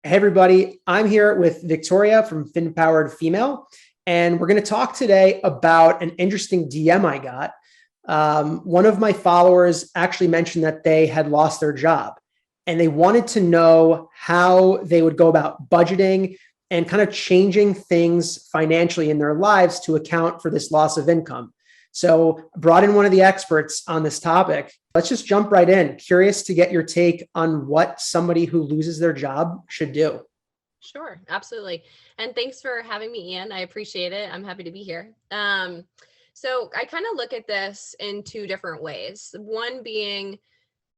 Hey, everybody. I'm here with Victoria from FinPowered Female, and we're going to talk today about an interesting DM I got. One of my followers actually mentioned that they had lost their job and they wanted to know how they would go about budgeting and kind of changing things financially in their lives to account for this loss of income. So I brought in one of the experts on this topic. Let's just jump right in. Curious to get your take on what somebody who loses their job should do. Sure, absolutely. And thanks for having me, Ian. I appreciate it. I'm happy to be here. So I kind of look at this in two different ways. One being,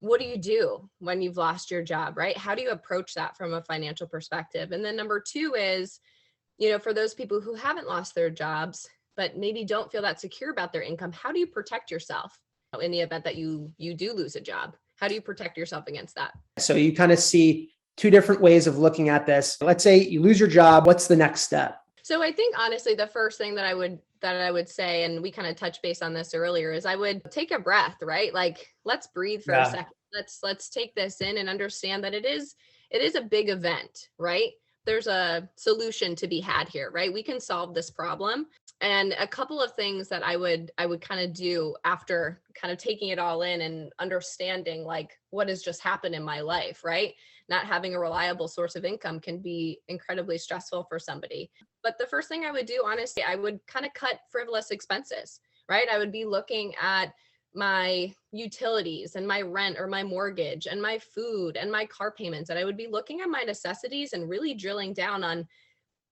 what do you do when you've lost your job, right? How do you approach that from a financial perspective? And then number two is, for those people who haven't lost their jobs, but maybe don't feel that secure about their income, how do you protect yourself in the event that you do lose a job? How do you protect yourself against that? So you kind of see two different ways of looking at this. Let's say you lose your job. What's the next step? So I think honestly, the first thing that I would say, and we kind of touched base on this earlier, is I would take a breath, right? Like, let's breathe for a second. Let's take this in and understand that it is a big event, right? There's a solution to be had here, right? We can solve this problem. And a couple of things that I would kind of do after kind of taking it all in and understanding like what has just happened in my life, right? Not having a reliable source of income can be incredibly stressful for somebody. But the first thing I would do, honestly, I would kind of cut frivolous expenses, right? I would be looking at my utilities and my rent or my mortgage and my food and my car payments. And I would be looking at my necessities and really drilling down on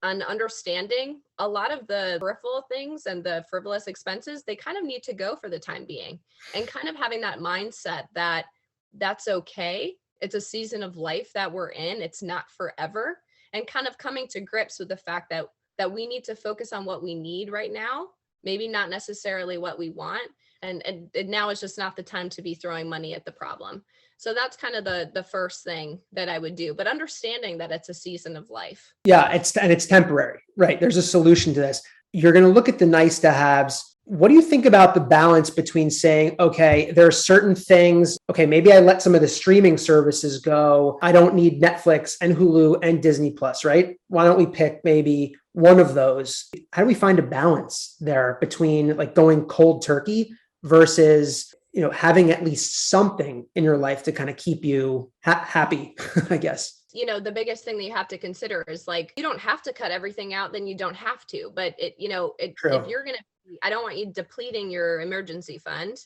understanding a lot of the peripheral things and the frivolous expenses, they kind of need to go for the time being, and kind of having that mindset that that's okay. It's a season of life that we're in. It's not forever. And kind of coming to grips with the fact that we need to focus on what we need right now, maybe not necessarily what we want. And now is just not the time to be throwing money at the problem. So that's kind of the first thing that I would do, but understanding that it's a season of life. Yeah, it's temporary, right? There's a solution to this. You're going to look at the nice to haves. What do you think about the balance between saying, okay, there are certain things, okay, maybe I let some of the streaming services go. I don't need Netflix and Hulu and Disney Plus, right? Why don't we pick maybe one of those? How do we find a balance there between like going cold turkey versus, having at least something in your life to kind of keep you happy, I guess? The biggest thing that you have to consider is like, you don't have to cut everything out, then you don't have to. But if you're going to, I don't want you depleting your emergency fund.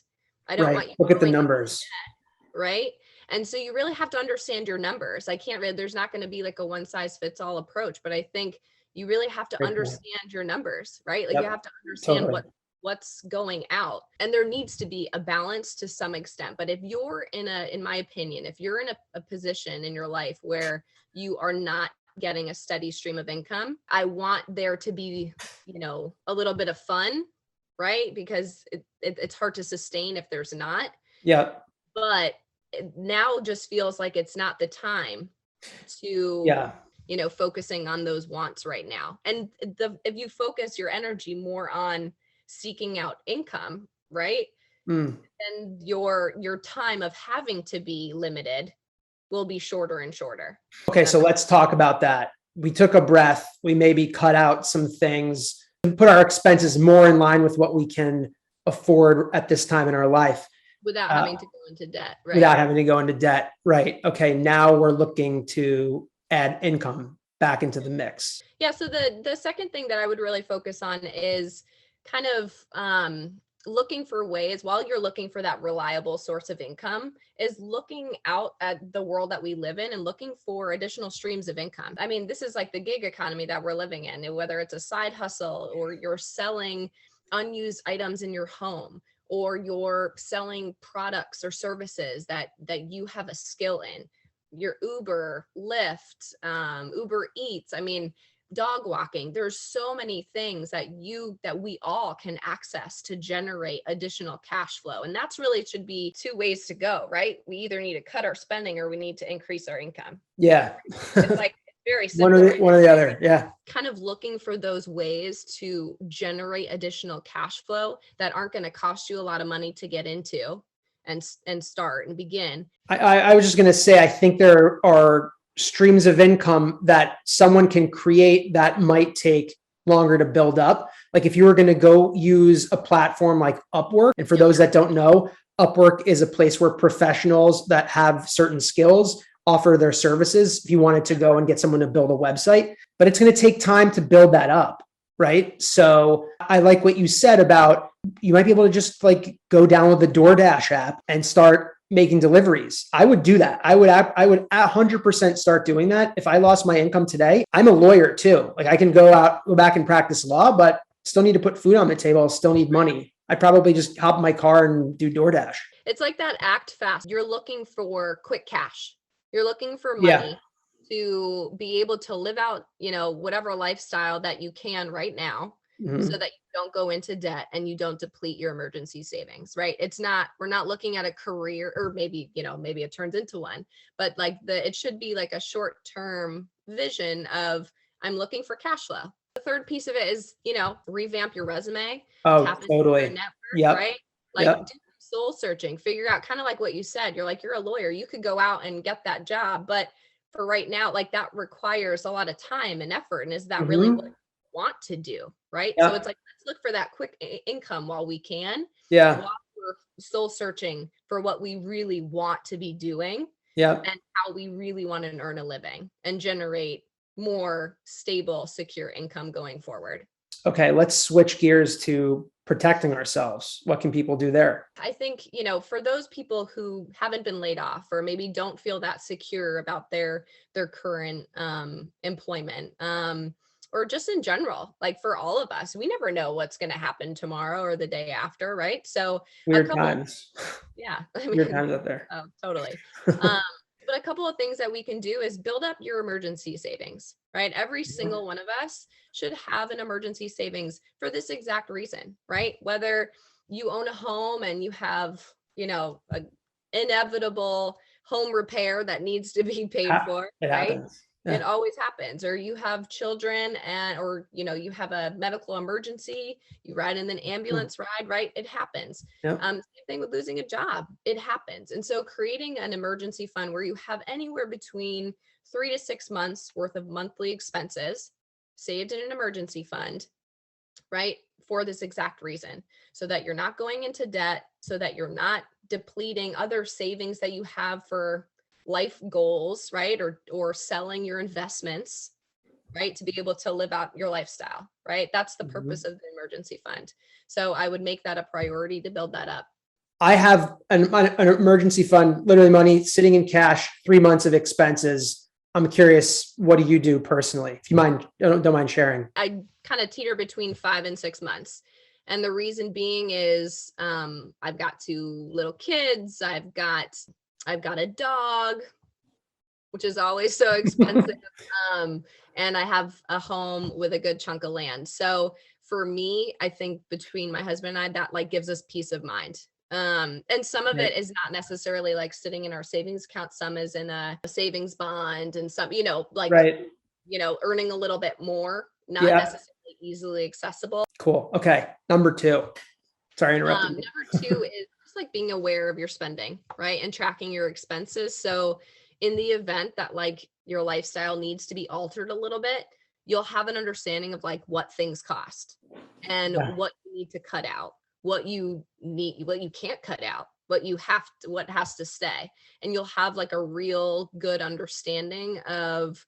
I don't want you look at the numbers. Debt, right? And so you really have to understand your numbers. There's not going to be like a one size fits all approach, but I think you really have to understand your numbers, right? Like you have to understand what's going out, and there needs to be a balance to some extent. But if you're in my opinion, if you're in a position in your life where you are not getting a steady stream of income, I want there to be, a little bit of fun, right? Because it's hard to sustain if there's not. Yeah. But now just feels like it's not the time to, focusing on those wants right now. And if you focus your energy more on seeking out income, right? And your time of having to be limited will be shorter and shorter. Okay, so let's talk about that. We took a breath. We maybe cut out some things and put our expenses more in line with what we can afford at this time in our life. Without having to go into debt, right? Without having to go into debt, right? Okay, now we're looking to add income back into the mix. Yeah, so the second thing that I would really focus on is kind of looking for ways, while you're looking for that reliable source of income, is looking out at the world that we live in and looking for additional streams of income. I mean, this is like the gig economy that we're living in, and whether it's a side hustle or you're selling unused items in your home, or you're selling products or services that you have a skill in, your Uber, Lyft, Uber Eats, I mean, dog walking. There's so many things that we all can access to generate additional cash flow. And that's really should be two ways to go, right? We either need to cut our spending or we need to increase our income. Yeah. It's like very simple. One or the other. Yeah. Kind of looking for those ways to generate additional cash flow that aren't going to cost you a lot of money to get into and start and begin. I was just going to say, I think there are streams of income that someone can create that might take longer to build up. Like if you were going to go use a platform like Upwork, and for those that don't know, Upwork is a place where professionals that have certain skills offer their services if you wanted to go and get someone to build a website, but it's going to take time to build that up, right? So I like what you said about you might be able to just like go download the DoorDash app and start making deliveries. I would do that. I would 100% start doing that. If I lost my income today, I'm a lawyer too. Like I can go back and practice law, but still need to put food on the table, still need money. I'd probably just hop in my car and do DoorDash. It's like that act fast. You're looking for quick cash. You're looking for money to be able to live out, whatever lifestyle that you can right now, so that you don't go into debt and you don't deplete your emergency savings, right? We're not looking at a career, or maybe it turns into one, but like it should be like a short-term vision of I'm looking for cash flow. The third piece of it is, revamp your resume. Oh, totally. Network, right? Like do soul searching, figure out kind of like what you said. You're a lawyer. You could go out and get that job, but for right now, like that requires a lot of time and effort. And is that really what you want to do? Right. So it's like, let's look for that quick income while we can. Yeah. While we're soul searching for what we really want to be doing. Yeah. And how we really want to earn a living and generate more stable, secure income going forward. Okay, let's switch gears to protecting ourselves. What can people do there? I think, for those people who haven't been laid off or maybe don't feel that secure about their current employment, or just in general, like for all of us, we never know what's going to happen tomorrow or the day after, right? So weird times. Yeah. Weird times out there. Oh, totally. But a couple of things that we can do is build up your emergency savings, right? Every single one of us should have an emergency savings for this exact reason, right? Whether you own a home and you have, an inevitable home repair that needs to be paid for, right? Happens. Yeah. It always happens. Or you have children or you have a medical emergency, you ride in an ambulance ride, right? It happens. Yep. Same thing with losing a job. It happens. And so creating an emergency fund where you have anywhere between 3 to 6 months worth of monthly expenses saved in an emergency fund, right? For this exact reason, so that you're not going into debt, so that you're not depleting other savings that you have for life goals, right? Or selling your investments, right? To be able to live out your lifestyle, right? That's the purpose of the emergency fund. So I would make that a priority to build that up. I have an emergency fund, literally money sitting in cash, 3 months of expenses. I'm curious, what do you do personally? If you don't mind sharing. I kind of teeter between 5 and 6 months. And the reason being is I've got 2 little kids. I've got a dog, which is always so expensive. And I have a home with a good chunk of land. So for me, I think between my husband and I, that like gives us peace of mind. And some of it is not necessarily like sitting in our savings account. Some is in a savings bond, and some, earning a little bit more, not necessarily easily accessible. Cool. Okay. Number 2. Sorry, interrupting. Number 2 is just like being aware of your spending, right? And tracking your expenses. So in the event that like your lifestyle needs to be altered a little bit, you'll have an understanding of like what things cost and what you need to cut out, what you can't cut out, what has to stay. And you'll have like a real good understanding of,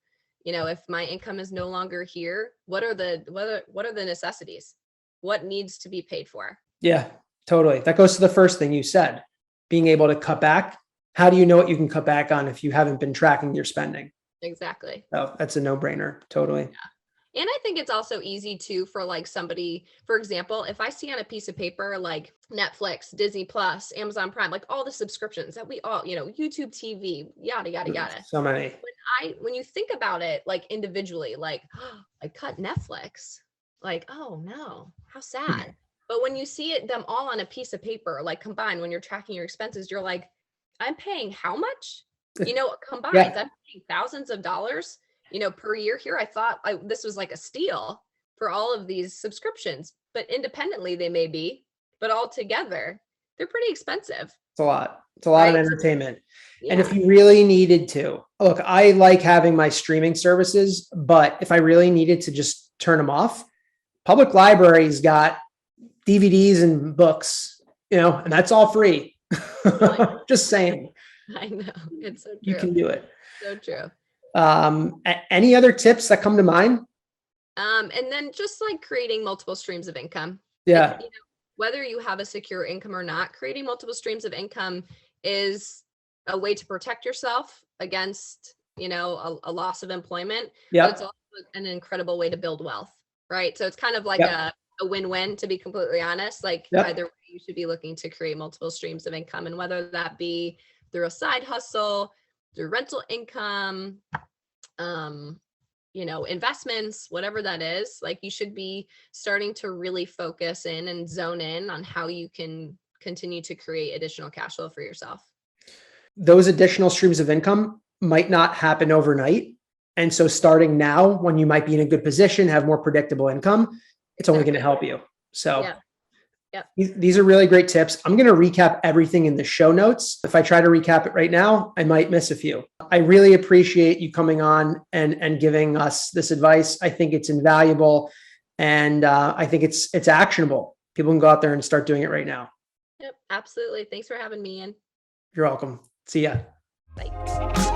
if my income is no longer here, what are the necessities? What needs to be paid for? Yeah, totally. That goes to the first thing you said, being able to cut back. How do you know what you can cut back on if you haven't been tracking your spending? Exactly. Oh, that's a no-brainer. Totally. Yeah. And I think it's also easy too for like somebody, for example, if I see on a piece of paper like Netflix, Disney Plus, Amazon Prime, like all the subscriptions that we all, YouTube TV, yada, yada, yada. So many. When you think about it like individually, like, oh, I cut Netflix, like, oh no, how sad. But when you see them all on a piece of paper, like combined, when you're tracking your expenses, you're like, I'm paying how much? Combined, I'm paying thousands of dollars, per year here. I thought this was like a steal for all of these subscriptions, but independently they may be, but all together, they're pretty expensive. It's a lot. It's a lot of Right. entertainment. And if Yeah. you really needed to, look, I like having my streaming services, but if I really needed to just turn them off, public libraries got DVDs and books, and that's all free. Totally. Just saying, I know. It's so you true. can do it. So true. Any other tips that come to mind? And then just like creating multiple streams of income. Yeah. Whether you have a secure income or not, creating multiple streams of income is a way to protect yourself against, a loss of employment. Yeah. But it's also an incredible way to build wealth, right? So it's kind of like Yep. a win-win, to be completely honest. Like Yep. either way, you should be looking to create multiple streams of income, and whether that be through a side hustle, through rental income, investments, whatever that is, like you should be starting to really focus in and zone in on how you can continue to create additional cash flow for yourself. Those additional streams of income might not happen overnight. And so starting now, when you might be in a good position, have more predictable income, it's only going to help you. So Yeah. Yep. These are really great tips. I'm going to recap everything in the show notes. If I try to recap it right now, I might miss a few. I really appreciate you coming on and giving us this advice. I think it's invaluable, and I think it's actionable. People can go out there and start doing it right now. Yep, absolutely. Thanks for having me in. You're welcome. See ya. Bye.